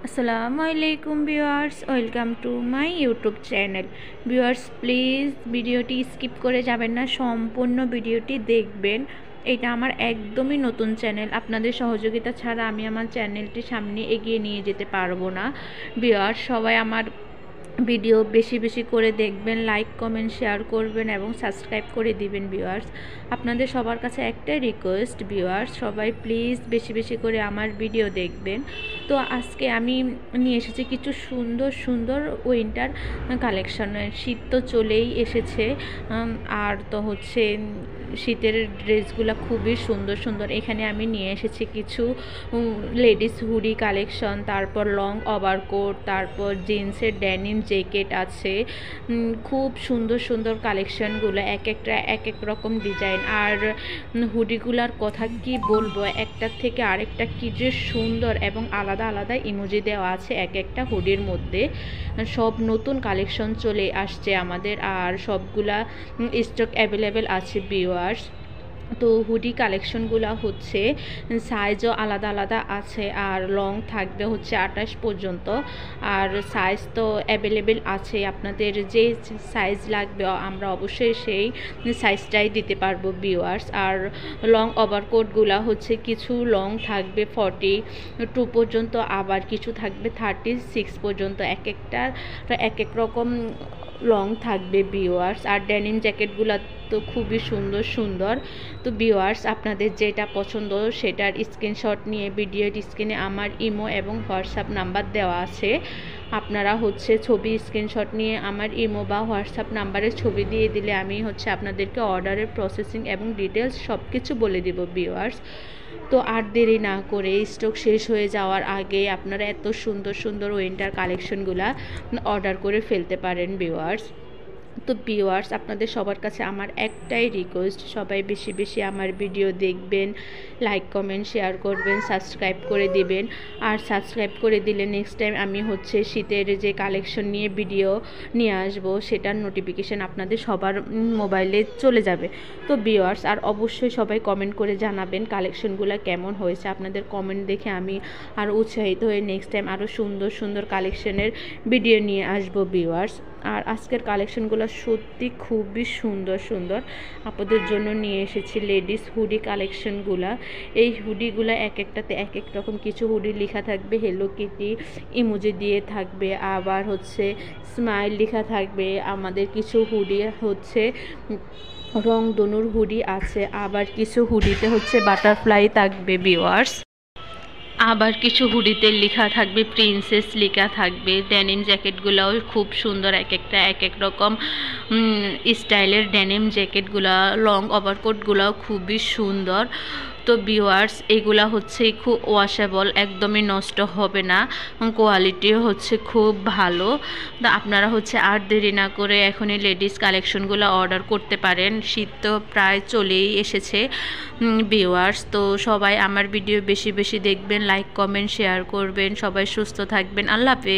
আসসালামু আলাইকুম viewers, welcome to my YouTube channel. Viewers please ভিডিওটি স্কিপ করে যাবেন না, সম্পূর্ণ ভিডিওটি দেখবেন। এটা আমার একদমই নতুন চ্যানেল, আপনাদের সহযোগিতা ছাড়া আমি আমার চ্যানেলটি সামনে এগিয়ে নিয়ে যেতে পারবো না। ভিউয়ার্স সবাই আমার ভিডিও বেশি বেশি করে দেখবেন, লাইক কমেন্ট শেয়ার করবেন এবং সাবস্ক্রাইব করে দিবেন। ভিউয়ার্স আপনাদের সবার কাছে একটাই রিকোয়েস্ট, ভিউয়ার্স সবাই প্লিজ বেশি বেশি করে আমার ভিডিও দেখবেন। তো আজকে আমি নিয়ে এসেছি কিছু সুন্দর সুন্দর উইন্টার কালেকশনের। শীত তো চলেই এসেছে, আর তো হচ্ছে শীতের ড্রেসগুলো খুবই সুন্দর সুন্দর। এখানে আমি নিয়ে এসেছি কিছু লেডিস হুডি কালেকশন, তারপর লং ওভারকোট, তারপর জিন্সের ড্যানিম জ্যাকেট আছে। খুব সুন্দর সুন্দর কালেকশনগুলো, এক একটা এক এক রকম ডিজাইন। আর হুডিগুলার কথা কি বলবো, একটার থেকে আরেকটা কি যে সুন্দর এবং আলাদা আলাদা ইমোজি দেওয়া আছে এক একটা হুডির মধ্যে। সব নতুন কালেকশন চলে আসছে আমাদের, আর সবগুলা স্টক অ্যাভেলেবেল আছে ভিউয়ার্স। তো হুডি কালেকশনগুলো হচ্ছে সাইজও আলাদা আলাদা আছে, আর লং থাকবে হচ্ছে 28 পর্যন্ত। আর সাইজ তো অ্যাভেলেবেল আছে, আপনাদের যে সাইজ লাগবে আমরা অবশ্যই সেই সাইজটাই দিতে পারবো ভিউয়ার্স। আর লং ওভারকোটগুলো হচ্ছে কিছু লং থাকবে 42 পর্যন্ত, আবার কিছু থাকবে 36 পর্যন্ত। এক একটার এক এক রকম লং থাকবে ভিউয়ার্স। আর ডেনিম জ্যাকেটগুলো তো খুবই সুন্দর সুন্দর। তো ভিউয়ার্স আপনাদের যেটা পছন্দ সেটার স্ক্রিনশট নিয়ে ভিডিওর স্ক্রিনে আমার ইমো এবং হোয়াটসঅ্যাপ নাম্বার দেওয়া আছে, আপনারা হচ্ছে ছবি স্ক্রিনশট নিয়ে আমার ইমো বা হোয়াটসঅ্যাপ নাম্বারে ছবি দিয়ে দিলে আমি হচ্ছে আপনাদেরকে অর্ডারের প্রসেসিং এবং ডিটেলস সব কিছু বলে দেব ভিউয়ার্স। তো আর দেরি না করে স্টক শেষ হয়ে যাওয়ার আগে আপনারা এত সুন্দর সুন্দর উইন্টার কালেকশনগুলা অর্ডার করে ফেলতে পারেন ভিউয়ার্স। তো ভিউয়ার্স আপনাদের সবার কাছে আমার একটাই রিকোয়েস্ট, সবাই বেশি বেশি আমার ভিডিও দেখবেন, লাইক কমেন্ট শেয়ার করবেন, সাবস্ক্রাইব করে দিবেন। আর সাবস্ক্রাইব করে দিলে নেক্সট টাইম আমি হচ্ছে শীতের যে কালেকশন নিয়ে ভিডিও নিয়ে আসবো সেটার নোটিফিকেশান আপনাদের সবার মোবাইলে চলে যাবে। তো ভিউয়ার্স আর অবশ্যই সবাই কমেন্ট করে জানাবেন কালেকশনগুলো কেমন হয়েছে। আপনাদের কমেন্ট দেখে আমি আরও উৎসাহিত হয়ে নেক্সট টাইম আরও সুন্দর সুন্দর কালেকশনের ভিডিও নিয়ে আসবো ভিউয়ার্স। আর আজকের কালেকশনগুলো সত্যি খুবই সুন্দর সুন্দর। আপনাদের জন্য নিয়ে এসেছি লেডিস হুডি কালেকশনগুলা। এই হুডিগুলো এক একটাতে এক এক রকম, কিছু হুডি লেখা থাকবে হ্যালো কিটি ইমোজি দিয়ে থাকবে, আবার হচ্ছে স্মাইল লেখা থাকবে। আমাদের কিছু হুডি হচ্ছে রং ধনুর হুডি আছে, আবার কিছু হুডিতে হচ্ছে বাটারফ্লাই থাকবে ভিউয়ার্স। আবার কিছু হুডিতে লেখা থাকবে প্রিন্সেস লেখা থাকবে। ডেনিম জ্যাকেটগুলোও খুব সুন্দর, এক একটা এক এক রকম স্টাইলের ডেনিম জ্যাকেটগুলো। লং ওভারকোটগুলোও খুবই সুন্দর। তো ভিউয়ার্স এগুলা হচ্ছে খুব ওয়াশেবল, একদমই নষ্ট হবে না, কোয়ালিটি হচ্ছে খুব ভালো। তো আপনারা হচ্ছে আর দেরি না করে এখনই লেডিস কালেকশনগুলো অর্ডার করতে পারেন। শীত তো প্রায় চলেই এসেছে ভিউয়ার্স। তো সবাই আমার ভিডিও বেশি বেশি দেখবেন, লাইক কমেন্ট শেয়ার করবেন। সবাই সুস্থ থাকবেন, আল্লাহ হাফেজ।